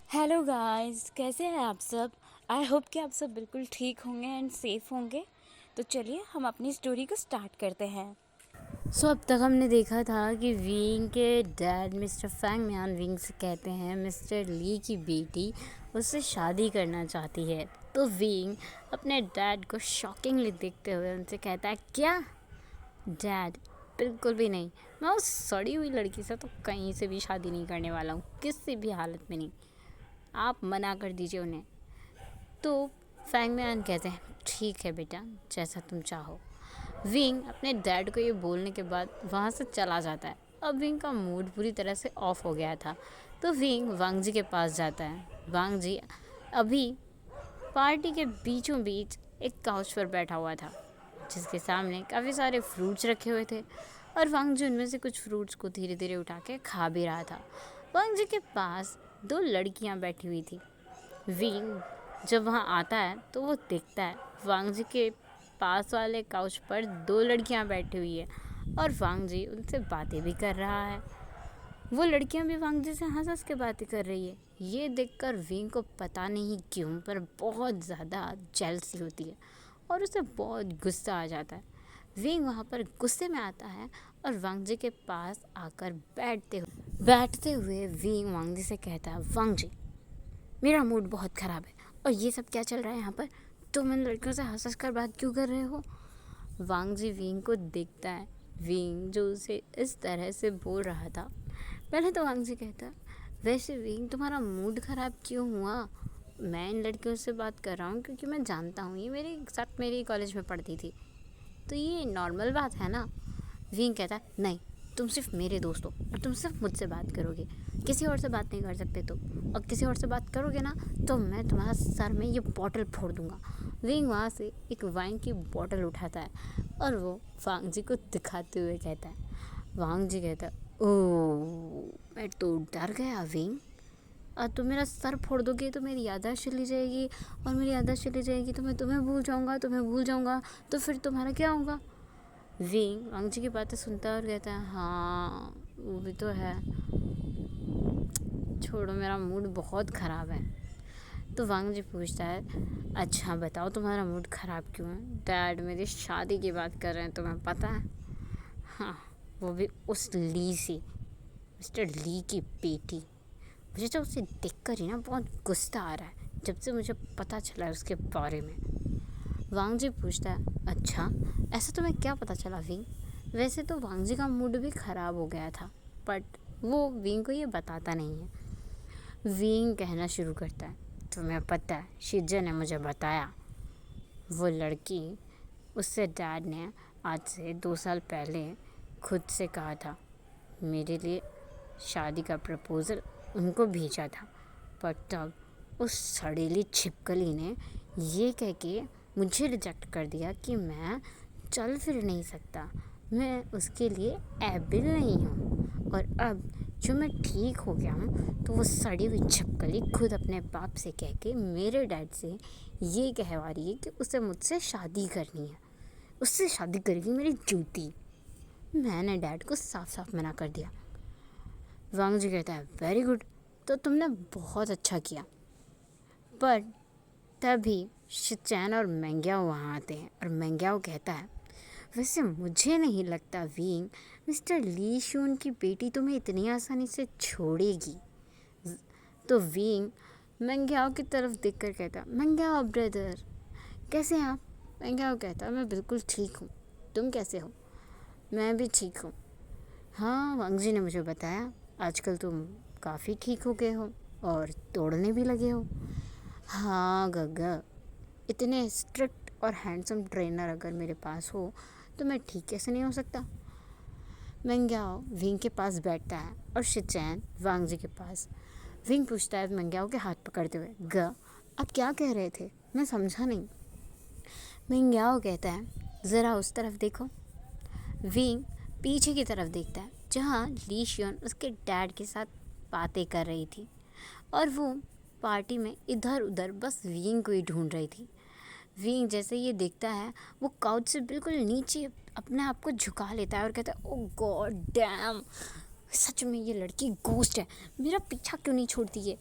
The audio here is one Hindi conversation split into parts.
हेलो गाइस, कैसे हैं आप सब। आई होप कि आप सब बिल्कुल ठीक होंगे एंड सेफ होंगे। तो चलिए हम अपनी स्टोरी को स्टार्ट करते हैं। अब तक हमने देखा था कि विंग के डैड मिस्टर फैंग मियान विंग से कहते हैं मिस्टर ली की बेटी उससे शादी करना चाहती है। तो विंग अपने डैड को शॉकिंगली देखते हुए उनसे कहता है, क्या डैड, बिल्कुल भी नहीं। मैं उस सड़ी हुई लड़की से तो कहीं से भी शादी नहीं करने वाला हूँ, किसी भी हालत में नहीं। आप मना कर दीजिए उन्हें। तो फैंग मियान कहते हैं, ठीक है बेटा, जैसा तुम चाहो। विंग अपने डैड को ये बोलने के बाद वहाँ से चला जाता है। अब विंग का मूड पूरी तरह से ऑफ हो गया था। तो विंग वांग जी के पास जाता है। वांग जी अभी पार्टी के बीचों बीच एक काउच पर बैठा हुआ था, जिसके सामने काफ़ी सारे फ्रूट्स रखे हुए थे और वांग जी उनमें से कुछ फ्रूट्स को धीरे धीरे उठा के खा भी रहा था। वांग जी के पास दो लड़कियां बैठी हुई थी। विंग जब वहाँ आता है तो वो देखता है वांग जी के पास वाले काउच पर दो लड़कियां बैठी हुई है और वांग जी उनसे बातें भी कर रहा है। वो लड़कियां भी वांग जी से हंस हंस के बातें कर रही है। ये देखकर विंग को पता नहीं क्यों पर बहुत ज़्यादा जेलसी होती है और उसे बहुत गुस्सा आ जाता है। विंग वहाँ पर गुस्से में आता है और वांग जी के पास आकर बैठते हुए विंग वांग जी से कहता है, वांग जी, मेरा मूड बहुत ख़राब है और ये सब क्या चल रहा है यहाँ पर। तुम इन लड़कियों से हंस हंस कर बात क्यों कर रहे हो। वांग जी विंग को देखता है। विंग जो उसे इस तरह से बोल रहा था, पहले तो वांग जी कहता, वैसे विंग तुम्हारा मूड ख़राब क्यों हुआ। मैं इन लड़कियों से बात कर रहा हूँ क्योंकि मैं जानता हूँ ये मेरे साथ मेरे कॉलेज में पढ़ती थी, तो ये नॉर्मल बात है ना। विंग कहता है, नहीं, तुम सिर्फ मेरे दोस्त हो और तुम सिर्फ मुझसे बात करोगे, किसी और से बात नहीं कर सकते तुम, और किसी और से बात करोगे ना तो मैं तुम्हारा सर में ये बॉटल फोड़ दूंगा। विंग वहाँ से एक वाइन की बॉटल उठाता है और वो वांग जी को दिखाते हुए कहता है। वांग जी कहता है, ओह, मैं तो डर गया विंग। और तुम मेरा सर फोड़ दोगे तो मेरी याददाश्त चली जाएगी, और मेरी याददाश्त चली जाएगी तो मैं तुम्हें भूल जाऊँगा, तो फिर तुम्हारा क्या होगा। विंग वांग जी की बातें सुनता है और कहता है, हाँ वो भी तो है, छोड़ो, मेरा मूड बहुत ख़राब है। तो वांग जी पूछता है, अच्छा बताओ तुम्हारा मूड ख़राब क्यों है। डैड मेरी शादी की बात कर रहे हैं, तुम्हें पता है। हाँ, वो भी उस ली से, मिस्टर ली की बेटी। मुझे तो उसे देखकर ही ना बहुत गुस्सा आ रहा है, जब से मुझे पता चला है उसके बारे में। वांग जी पूछता है, अच्छा ऐसा तुम्हें क्या पता चला विंग। वैसे तो वांग जी का मूड भी ख़राब हो गया था, बट वो विंग को ये बताता नहीं है। विंग कहना शुरू करता है, तुम्हें पता है शिजा ने मुझे बताया, वो लड़की, उससे डैड ने आज से 2 साल पहले खुद से कहा था, मेरे लिए शादी का प्रपोज़ल उनको भेजा था, पर तब उस सड़ेली छिपकली ने ये कह के मुझे रिजेक्ट कर दिया कि मैं चल फिर नहीं सकता, मैं उसके लिए एबिल नहीं हूँ। और अब जो मैं ठीक हो गया हूँ तो वो सड़ी हुई छिपकली खुद अपने बाप से कह के मेरे डैड से ये कहवा रही है कि उसे मुझसे शादी करनी है, उससे शादी करेगी मेरी जूती। मैंने डैड को साफ साफ मना कर दिया। वांग जी कहता है, वेरी गुड, तो तुमने बहुत अच्छा किया। पर तभी शिचैन और मेंग्याओ वहाँ आते हैं और मेंग्याओ कहता है, वैसे मुझे नहीं लगता विंग मिस्टर ली शून की बेटी तुम्हें इतनी आसानी से छोड़ेगी। तो विंग मेंग्याओ की तरफ देखकर कहता, मेंग्याओ ब्रदर, कैसे हैं आप। मेंग्याओ कहता, मैं बिल्कुल ठीक हूँ, तुम कैसे हो। मैं भी ठीक हूँ। हाँ, वांग जी ने मुझे बताया आजकल तुम काफ़ी ठीक हो गए हो और दौड़ने भी लगे हो। हाँ गगा, इतने स्ट्रिक्ट और हैंडसम ट्रेनर अगर मेरे पास हो तो मैं ठीक कैसे नहीं हो सकता। मेंग्याओ विंग के पास बैठता है और शिचैन वांग जी के पास। विंग पूछता है मेंग्याओ के हाथ पकड़ते हुए, ग आप क्या कह रहे थे, मैं समझा नहीं। मेंग्याओ कहता है, ज़रा उस तरफ देखो। विंग पीछे की तरफ देखता है जहाँ ली शियन उसके डैड के साथ बातें कर रही थी और वो पार्टी में इधर उधर बस विंग को ही ढूंढ रही थी। विंग जैसे ये देखता है वो काउच से बिल्कुल नीचे अपने आप को झुका लेता है और कहता है, ओह गॉड डैम, सच में ये लड़की घोस्ट है, मेरा पीछा क्यों नहीं छोड़ती है।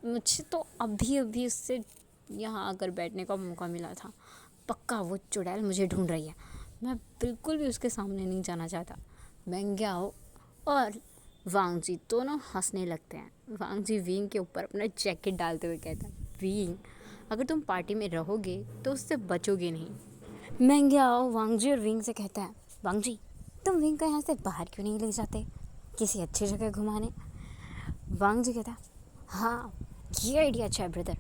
मुझे तो अभी अभी उससे यहाँ आकर बैठने का मौका मिला था। पक्का वो चुड़ैल मुझे ढूंढ रही है। मैं बिल्कुल भी उसके सामने नहीं जाना चाहता। मेंग्याओ और वांग जी दोनों हंसने लगते हैं। वांग जी विंग के ऊपर अपना जैकेट डालते हुए कहता है, विंग, अगर तुम पार्टी में रहोगे तो उससे बचोगे नहीं। मेंग्याओ वांग जी और विंग से कहता है, वांग जी, तुम विंग को यहाँ से बाहर क्यों नहीं ले जाते, किसी अच्छी जगह घुमाने। वांग जी कहता है, हाँ, ये आइडिया अच्छा है ब्रदर।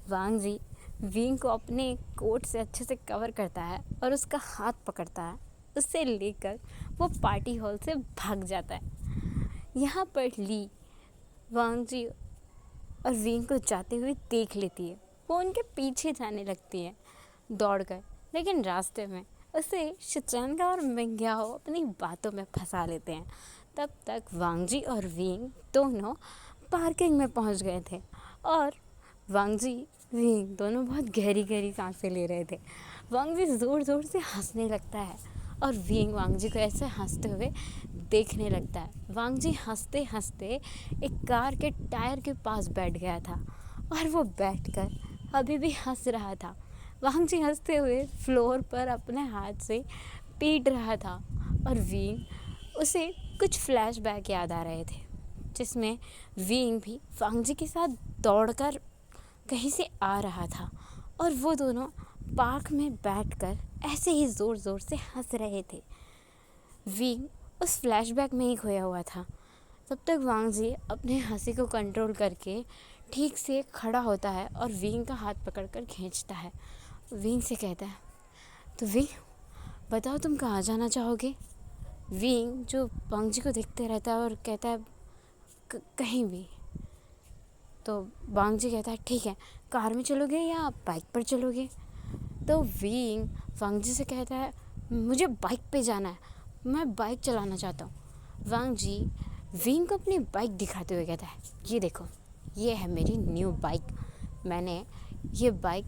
वांग जी विंग को अपने कोट से अच्छे से कवर करता है और उसका हाथ पकड़ता है। उससे लेकर वो पार्टी हॉल से भाग जाता है। यहाँ पर ली वांग जी और विंग को जाते हुए देख लेती है। वो उनके पीछे जाने लगती है दौड़कर, लेकिन रास्ते में उसे शिचेंगा और मेंग्याओ अपनी बातों में फंसा लेते हैं। तब तक वांग जी और विंग दोनों पार्किंग में पहुंच गए थे और वांग जी विंग दोनों बहुत गहरी गहरी सांसें ले रहे थे। वांग जी ज़ोर ज़ोर से हंसने लगता है और विंग वांग जी को ऐसे हंसते हुए देखने लगता है। वांग जी हंसते हंसते एक कार के टायर के पास बैठ गया था और वो बैठकर अभी भी हंस रहा था। वांग जी हंसते हुए फ्लोर पर अपने हाथ से पीट रहा था और विंग उसे कुछ फ्लैशबैक याद आ रहे थे, जिसमें विंग भी वांग जी के साथ दौड़कर कहीं से आ रहा था और वो दोनों पार्क में बैठकर ऐसे ही ज़ोर ज़ोर से हंस रहे थे। विंग उस फ्लैशबैक में ही खोया हुआ था। तब तक वांग जी अपने हंसी को कंट्रोल करके ठीक से खड़ा होता है और विंग का हाथ पकड़कर खींचता है। विंग से कहता है, तो विंग, बताओ तुम कहाँ जाना चाहोगे। विंग जो वांग जी को देखते रहता है और कहता है, कहीं भी। तो वांग जी कहता है, ठीक है, कार में चलोगे या बाइक पर चलोगे। तो विंग वांग जी से कहता है, मुझे बाइक पे जाना है, मैं बाइक चलाना चाहता हूँ। वांग जी विंग को अपनी बाइक दिखाते हुए कहता है, ये देखो, ये है मेरी न्यू बाइक, मैंने ये बाइक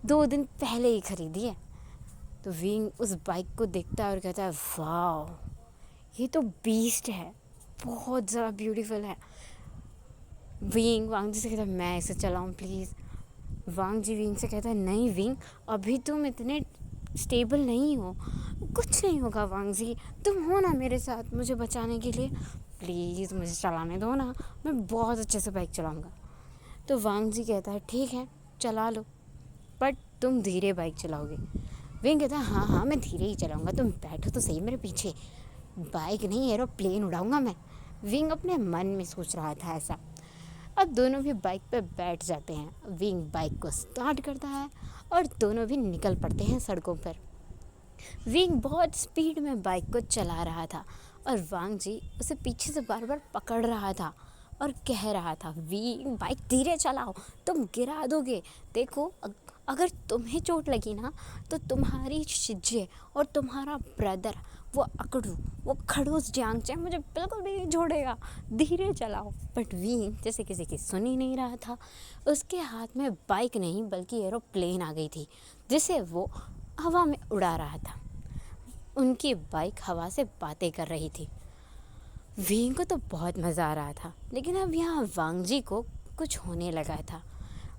2 दिन पहले ही खरीदी है। तो विंग उस बाइक को देखता है और कहता है, वाह, ये तो बीस्ट है, बहुत ज़्यादा ब्यूटीफुल है। विंग वांग जी से कहता है, मैं इसे चलाऊँ प्लीज़। वांग जी विंग से कहता है, नहीं विंग, अभी तुम इतने स्टेबल नहीं हो, कुछ नहीं होगा वांग जी, तुम हो ना मेरे साथ मुझे बचाने के लिए, प्लीज़ मुझे चलाने दो ना, मैं बहुत अच्छे से बाइक चलाऊँगा। तो वांग जी कहता है, ठीक है, चला लो, बट तुम धीरे बाइक चलाओगे। विंग कहता है, हाँ हाँ, मैं धीरे ही चलाऊँगा, तुम बैठो तो सही मेरे पीछे, बाइक नहीं एरोप्लेन उड़ाऊँगा मैं। विंग अपने मन में सोच रहा था ऐसा। अब दोनों भी बाइक पर बैठ जाते हैं। विंग बाइक को स्टार्ट करता है और दोनों भी निकल पड़ते हैं सड़कों पर। विंग बहुत स्पीड में बाइक को चला रहा था और वांग जी उसे पीछे से बार बार पकड़ रहा था और कह रहा था, विंग बाइक धीरे चलाओ, तुम गिरा दोगे, देखो अगर तुम्हें चोट लगी ना तो तुम्हारी शिज्जे और तुम्हारा ब्रदर वो अकड़ू, वो खड़ूस जांगचे मुझे बिल्कुल भी नहीं छोड़ेगा, धीरे चलाओ। बट विंग जैसे किसी की सुन ही नहीं रहा था। उसके हाथ में बाइक नहीं बल्कि एरोप्लेन आ गई थी, जिसे वो हवा में उड़ा रहा था। उनकी बाइक हवा से बातें कर रही थी। विंग को तो बहुत मज़ा आ रहा था, लेकिन अब यहाँ वांग जी को कुछ होने लगा था।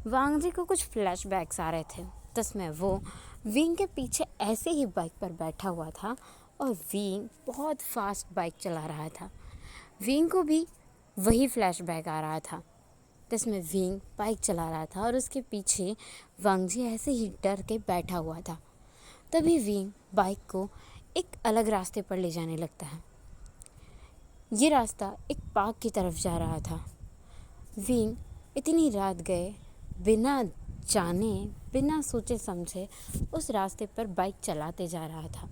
वांग जी को कुछ फ्लैशबैक्स आ रहे थे, जिसमें वो विंग के पीछे ऐसे ही बाइक पर बैठा हुआ था और विंग बहुत फास्ट बाइक चला रहा था। विंग को भी वही फ्लैशबैक आ रहा था, जिसमें विंग बाइक चला रहा था और उसके पीछे वांग जी ऐसे ही डर के बैठा हुआ था। तभी विंग बाइक को एक अलग रास्ते पर ले जाने लगता है। ये रास्ता एक पार्क की तरफ जा रहा था। विंग इतनी रात गए बिना जाने बिना सोचे समझे उस रास्ते पर बाइक चलाते जा रहा था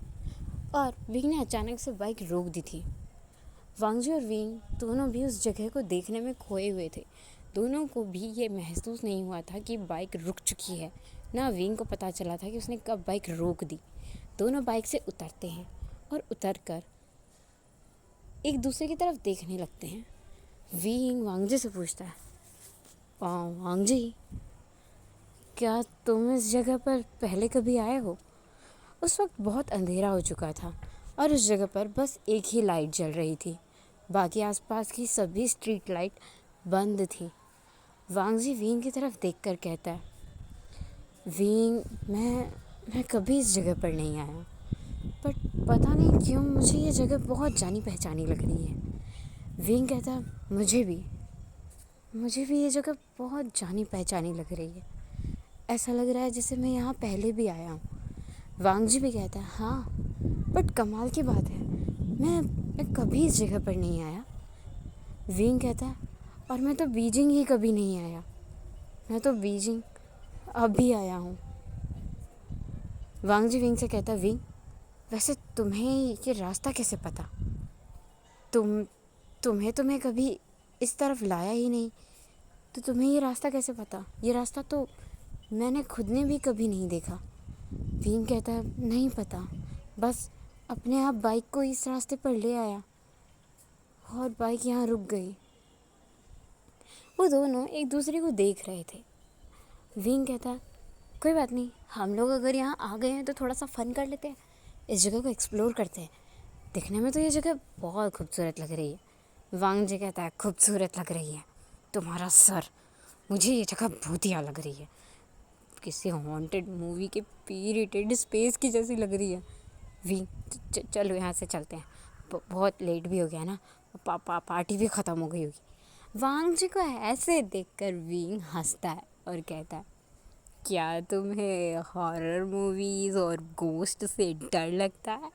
और विंग ने अचानक से बाइक रोक दी थी। वांग जी और विंग दोनों भी उस जगह को देखने में खोए हुए थे। दोनों को भी ये महसूस नहीं हुआ था कि बाइक रुक चुकी है, ना विंग को पता चला था कि उसने कब बाइक रोक दी। दोनों बाइक से उतरते हैं और उतरकर एक दूसरे की तरफ देखने लगते हैं। विंग वांग जी से पूछता है, वांग जी, क्या तुम इस जगह पर पहले कभी आए हो। उस वक्त बहुत अंधेरा हो चुका था और उस जगह पर बस एक ही लाइट जल रही थी, बाकी आसपास की सभी स्ट्रीट लाइट बंद थी। वांग जी विंग की तरफ देखकर कहता है, विंग, मैं कभी इस जगह पर नहीं आया, बट पता नहीं क्यों मुझे ये जगह बहुत जानी पहचानी लग रही है। विंग कहता है, मुझे भी ये जगह बहुत जानी पहचानी लग रही है, ऐसा लग रहा है जैसे मैं यहाँ पहले भी आया हूँ। वांग जी भी कहता है, हाँ, बट कमाल की बात है, मैं कभी इस जगह पर नहीं आया। विंग कहता है, और मैं तो बीजिंग ही कभी नहीं आया, मैं तो बीजिंग अभी आया हूँ। वांग जी विंग से कहता है, विंग, वैसे तुम्हें ये रास्ता कैसे पता? तुम्हें कभी इस तरफ लाया ही नहीं, तो तुम्हें ये रास्ता कैसे पता? ये रास्ता तो मैंने खुद ने भी कभी नहीं देखा। विंग कहता है, नहीं पता, बस अपने आप बाइक को इस रास्ते पर ले आया और बाइक यहाँ रुक गई। वो दोनों एक दूसरे को देख रहे थे। विंग कहता, कोई बात नहीं, हम लोग अगर यहाँ आ गए हैं तो थोड़ा सा फ़न कर लेते हैं, इस जगह को एक्सप्लोर करते हैं। दिखने में तो ये जगह बहुत खूबसूरत लग रही है। वांग जी कहता है, खूबसूरत लग रही है तुम्हारा सर, मुझे ये जगह भूतिया लग रही है, किसी हॉन्टेड मूवी के पीरियड स्पेस की जैसी लग रही है। विंग, चलो यहाँ से चलते हैं, बहुत लेट भी हो गया ना, पार्टी भी ख़त्म हो गई होगी। वांग जी को ऐसे देखकर विंग हंसता है और कहता है, क्या तुम्हें हॉरर मूवीज़ और गोस्ट से डर लगता है?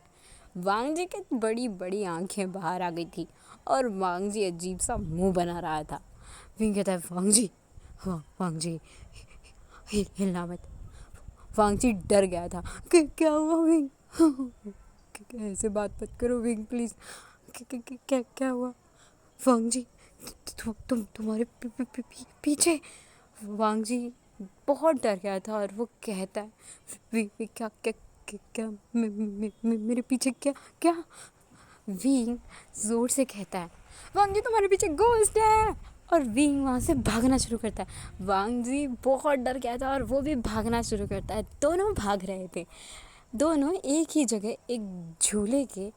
वांग जी की बड़ी बड़ी आंखें बाहर आ गई थी और वांग जी अजीब सा मुंह बना रहा था। विंग कहता है, वांग जी हिलना मत। वांग जी डर गया था कि क्या हुआ विंग? ऐसे बात मत करो विंग प्लीज़, क्या हुआ? वांग जी, तुम्हारे पीछे। वांग जी बहुत डर गया था और वो कहता है, क्या क्या क्या मेरे पीछे क्या? विंग जोर से कहता है, वांग जी तुम्हारे पीछे घोस्ट है, और विंग वहाँ से भागना शुरू करता है। वांग जी बहुत डर गया था और वो भी भागना शुरू करता है। दोनों भाग रहे थे, दोनों एक ही जगह एक झूले के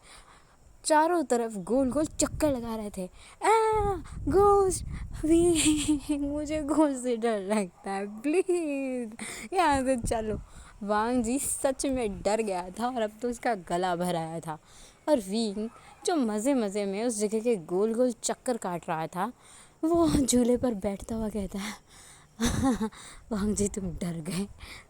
चारों तरफ गोल गोल चक्कर लगा रहे थे। घोस्ट भी, मुझे घोस्ट से डर लगता है, प्लीज़ यहाँ से चलो। वांग जी सच में डर गया था और अब तो उसका गला भर आया था, और विंग जो मज़े मज़े में उस जगह के गोल गोल चक्कर काट रहा था, वो झूले पर बैठता हुआ कहता है, वांग जी तुम डर गए,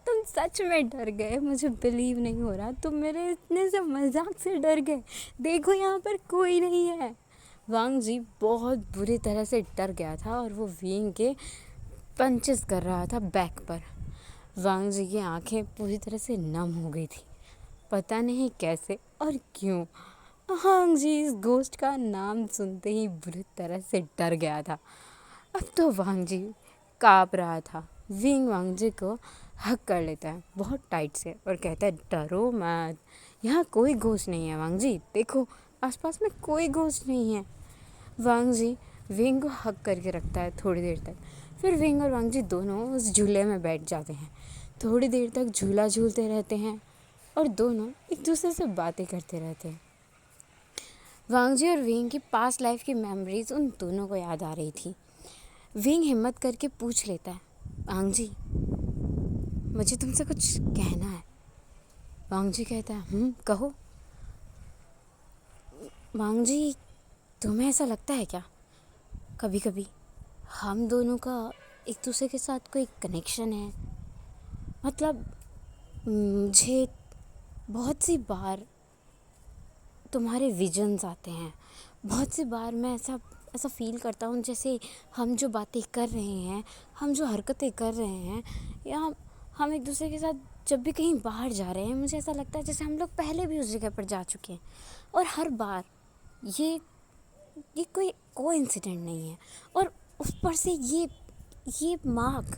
तुम सच में डर गए, मुझे बिलीव नहीं हो रहा, तुम मेरे इतने से मजाक से डर गए, देखो यहाँ पर कोई नहीं है। वांग जी बहुत बुरी तरह से डर गया था और वो विंग के पंचेस कर रहा था बैक पर। वांग जी की आंखें पूरी तरह से नम हो गई थी, पता नहीं कैसे और क्यों। वांग जी इस घोस्ट का नाम सुनते ही बुरी तरह से डर गया था। अब तो वांग जी काँप रहा था। विंग वांग जी को हक कर लेता है बहुत टाइट से और कहता है, डरो मत, यहाँ कोई घोस्ट नहीं है वांग जी, देखो आसपास में कोई घोस्ट नहीं है। वांग जी विंग को हक करके रखता है थोड़ी देर तक, फिर विंग और वांग जी दोनों उस झूले में बैठ जाते हैं। थोड़ी देर तक झूला झूलते रहते हैं और दोनों एक दूसरे से बातें करते रहते हैं। वांग जी और विंग की पास्ट लाइफ की मेमोरीज उन दोनों को याद आ रही थी। विंग हिम्मत करके पूछ लेता है, वांग जी, मुझे तुमसे कुछ कहना है। वांग जी कहता है, कहो। वांग जी, तुम्हें ऐसा लगता है क्या कभी कभी हम दोनों का एक दूसरे के साथ कोई कनेक्शन है? मतलब मुझे बहुत सी बार तुम्हारे विजन्स आते हैं, बहुत सी बार मैं ऐसा ऐसा फील करता हूँ जैसे हम जो बातें कर रहे हैं, हम जो हरकतें कर रहे हैं, या हम एक दूसरे के साथ जब भी कहीं बाहर जा रहे हैं, मुझे ऐसा लगता है जैसे हम लोग पहले भी उस जगह पर जा चुके हैं, और हर बार ये कोई कोइंसिडेंट नहीं है। और ऊपर से ये मार्क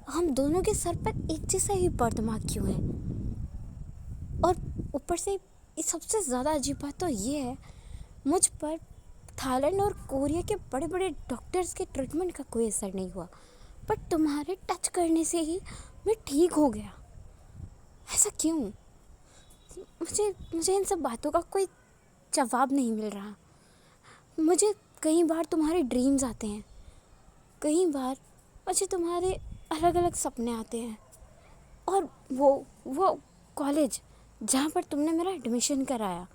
हम दोनों के सर पर एक जैसा ही बर्थमार्क क्यों है? और ऊपर से सबसे ज़्यादा अजीब बात तो ये है, मुझ पर थाईलैंड और कोरिया के बड़े बड़े डॉक्टर्स के ट्रीटमेंट का कोई असर नहीं हुआ, बट तुम्हारे टच करने से ही मैं ठीक हो गया। ऐसा क्यों? मुझे इन सब बातों का कोई जवाब नहीं मिल रहा। मुझे कई बार तुम्हारे ड्रीम्स आते हैं, कई बार मुझे तुम्हारे अलग अलग सपने आते हैं। और वो कॉलेज जहाँ पर तुमने मेरा एडमिशन कराया,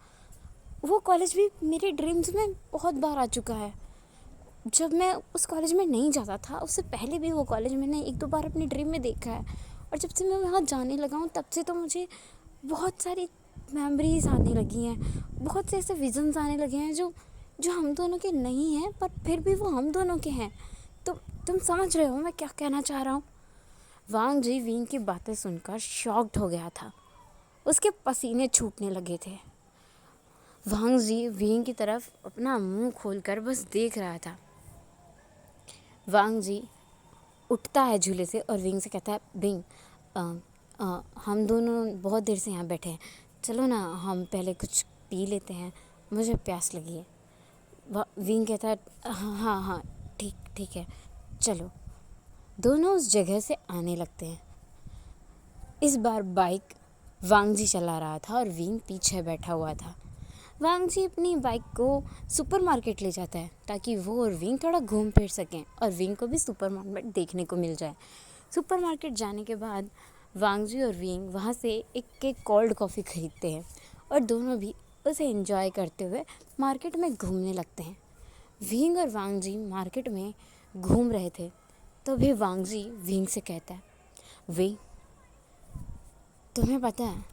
वो कॉलेज भी मेरे ड्रीम्स में बहुत बार आ चुका है। जब मैं उस कॉलेज में नहीं जाता था, उससे पहले भी वो कॉलेज मैंने एक दो बार अपने ड्रीम में देखा है। और जब से मैं वहाँ जाने लगा हूँ, तब से तो मुझे बहुत सारी मेमोरीज आने लगी हैं, बहुत से ऐसे विजन्स आने लगे हैं जो जो हम दोनों के नहीं हैं, पर फिर भी वो हम दोनों के हैं। तो तुम समझ रहे हो मैं क्या कहना चाह रहा हूँ। वांग जी विंग की बातें सुनकर शॉक्ड हो गया था। उसके पसीने छूटने लगे थे। वांग जी विंग की तरफ अपना मुंह खोलकर बस देख रहा था। वांग जी उठता है झूले से और विंग से कहता है, विंग हम दोनों बहुत देर से यहाँ बैठे हैं, चलो ना हम पहले कुछ पी लेते हैं, मुझे प्यास लगी है। विंग कहता है, हाँ हाँ हाँ, ठीक ठीक है, चलो। दोनों उस जगह से आने लगते हैं। इस बार बाइक वांग जी चला रहा था और विंग पीछे बैठा हुआ था। वांग जी अपनी बाइक को सुपरमार्केट ले जाता है ताकि वो और विंग थोड़ा घूम फिर सकें और विंग को भी सुपरमार्केट देखने को मिल जाए। सुपरमार्केट जाने के बाद वांग जी और विंग वहाँ से एक कोल्ड कॉफ़ी खरीदते हैं और दोनों भी उसे एंजॉय करते हुए मार्केट में घूमने लगते हैं। विंग और वांग जी मार्केट में घूम रहे थे, तभी वांग जी विंग से कहता है, विंग, तुम्हें पता है,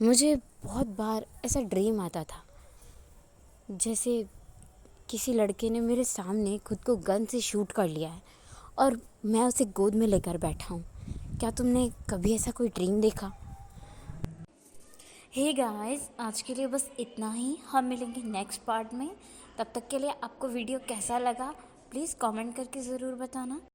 मुझे बहुत बार ऐसा ड्रीम आता था जैसे किसी लड़के ने मेरे सामने खुद को गन से शूट कर लिया है और मैं उसे गोद में लेकर बैठा हूँ। क्या तुमने कभी ऐसा कोई ड्रीम देखा? हे गाइस, आज के लिए बस इतना ही। हम मिलेंगे नेक्स्ट पार्ट में। तब तक के लिए आपको वीडियो कैसा लगा प्लीज़ कमेंट करके ज़रूर बताना।